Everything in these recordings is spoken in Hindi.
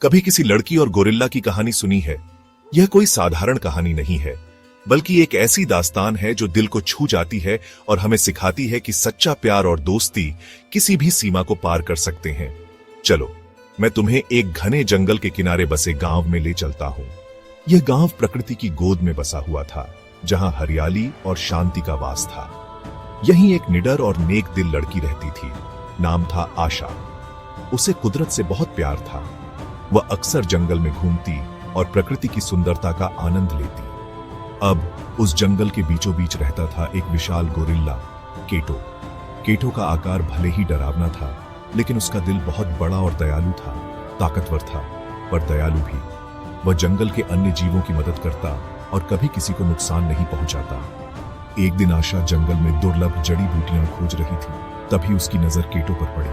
कभी किसी लड़की और गोरिल्ला की कहानी सुनी है? यह कोई साधारण कहानी नहीं है, बल्कि एक ऐसी दास्तान है जो दिल को छू जाती है और हमें सिखाती है कि सच्चा प्यार और दोस्ती किसी भी सीमा को पार कर सकते हैं। चलो, मैं तुम्हें एक घने जंगल के किनारे बसे गांव में ले चलता हूं। यह गांव प्रकृति की गोद में बसा हुआ था, जहां हरियाली और शांति का वास था। यहीं एक निडर और नेक दिल लड़की रहती थी। नाम था आशा। उसे कुदरत से बहुत प्यार था। वह अक्सर जंगल में घूमती और प्रकृति की सुंदरता का आनंद लेती। अब उस जंगल के बीचों बीच रहता था एक विशाल गोरिल्ला, केटो। केटो का आकार भले ही डरावना था, लेकिन उसका दिल बहुत बड़ा और दयालु था। ताकतवर था, पर दयालु भी। वह जंगल के अन्य जीवों की मदद करता और कभी किसी को नुकसान नहीं पहुंचाता। एक दिन आशा जंगल में दुर्लभ जड़ी बूटियां खोज रही थी। तभी उसकी नजर केटो पर पड़ी।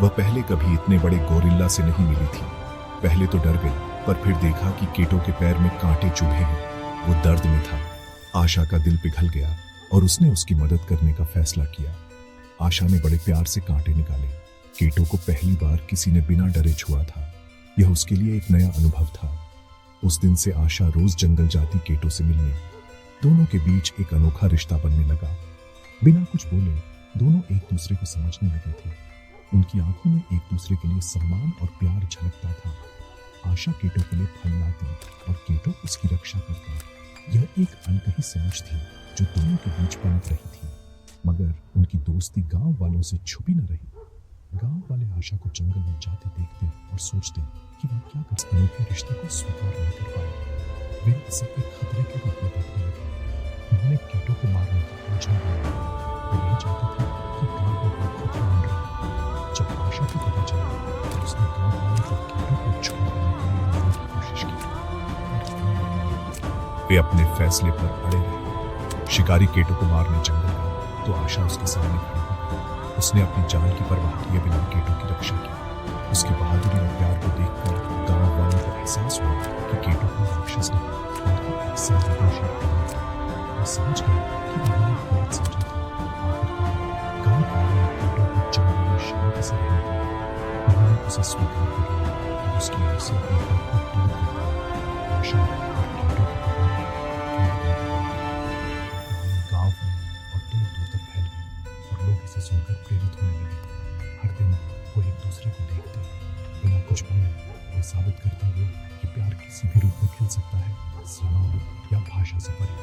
वह पहले कभी इतने बड़े गोरिल्ला से नहीं मिली थी। पहले तो डर गई, पर फिर देखा कि केटो के पैर में कांटे चुभे हैं। वो दर्द में था। आशा का दिल पिघल गया और उसने उसकी मदद करने का फैसला किया। आशा ने बड़े प्यार से कांटे निकाले। केटो को पहली बार किसी ने बिना डरे छुआ था। यह उसके लिए एक नया अनुभव था। उस दिन से आशा रोज जंगल जाती केटो से मिलने। दोनों के बीच एक अनोखा रिश्ता बनने लगा। बिना कुछ बोले दोनों एक दूसरे को समझने लगे थे। उनकी आंखों में एक दूसरे के लिए सम्मान और प्यार झलकता था। आशा केटो के लिए फल लाती और केटो उसकी रक्षा करता। यह एक अनकही समझ थी जो दोनों के बीच पनप रही थी। मगर उनकी दोस्ती गांव वालों से छुपी न रही। गांव वाले आशा को जंगल में जाते देखते और सोचते कि वह क्या कर अनोखे रिश्ते को स्वीकार नहीं कर पाए। वे इसे एक खतरे के रूप में देखने लगे। उन्होंने केटो को मारने की योजना बनाई। वे यही चाहते थे कि गांव में कोई खतरा न रहे। जब आशा को पता चला तो उसने गांव वालों को केटो को छोड़ देने के लिए मनाने की कोशिश की। वे अपने फैसले पर अड़े रहे। शिकारी केटो को मारने जंगल गया तो आशा उसके सामने खड़ी हो गई। उसने अपनी जान की परवाह किए बिना केटो की रक्षा की। उसकी बहादुरी और प्यार को देखकर गांव वालों को एहसास हुआ कि केटो कोई राक्षस नहीं, बल्कि एक संवेदनशील प्राणी था। वे समझ गए कि उन्होंने गलत समझा था। आखिरकार गांव वालों ने केटो को जंगल में शांति से रहने दिया। उन्होंने उसे स्वीकार कर लिया और उसकी वजह से अपने डर को दूर कर दिया। आशा और केटो की कहानी गांव में और दूर दूर तक फैल गई और लोग इसे सुनकर प्रेरित होने लगे। हर दिन वो एक दूसरे को देखते, बिना कुछ बोले वो साबित करते हुए कि प्यार किसी भी रूप में खिल सकता है, सीमाओं या भाषा से परे।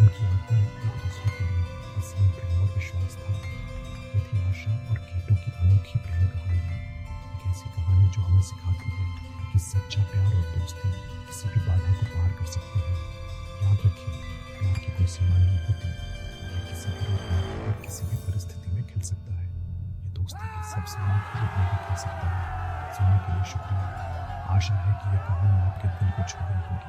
उनकी आंखों में एक दूसरे के लिए असीम प्रेम और विश्वास था। ये थी आशा और केटो की अनोखी प्रेम कहानी। एक ऐसी कहानी जो हमें सिखाती है कि सच्चा प्यार और दोस्ती किसी भी बाधा को पार कर सकते हैं। याद रखिए, प्यार की कोई सीमा नहीं होती। ये किसी भी रूप में और किसी भी परिस्थिति में खिल सकता है। ये दोस्ती के सबसे अनोखे रूप में भी खिल सकता है। सुनने के लिए शुक्रिया। आशा है कि यह कहानी आपके दिल को छू गई होगी।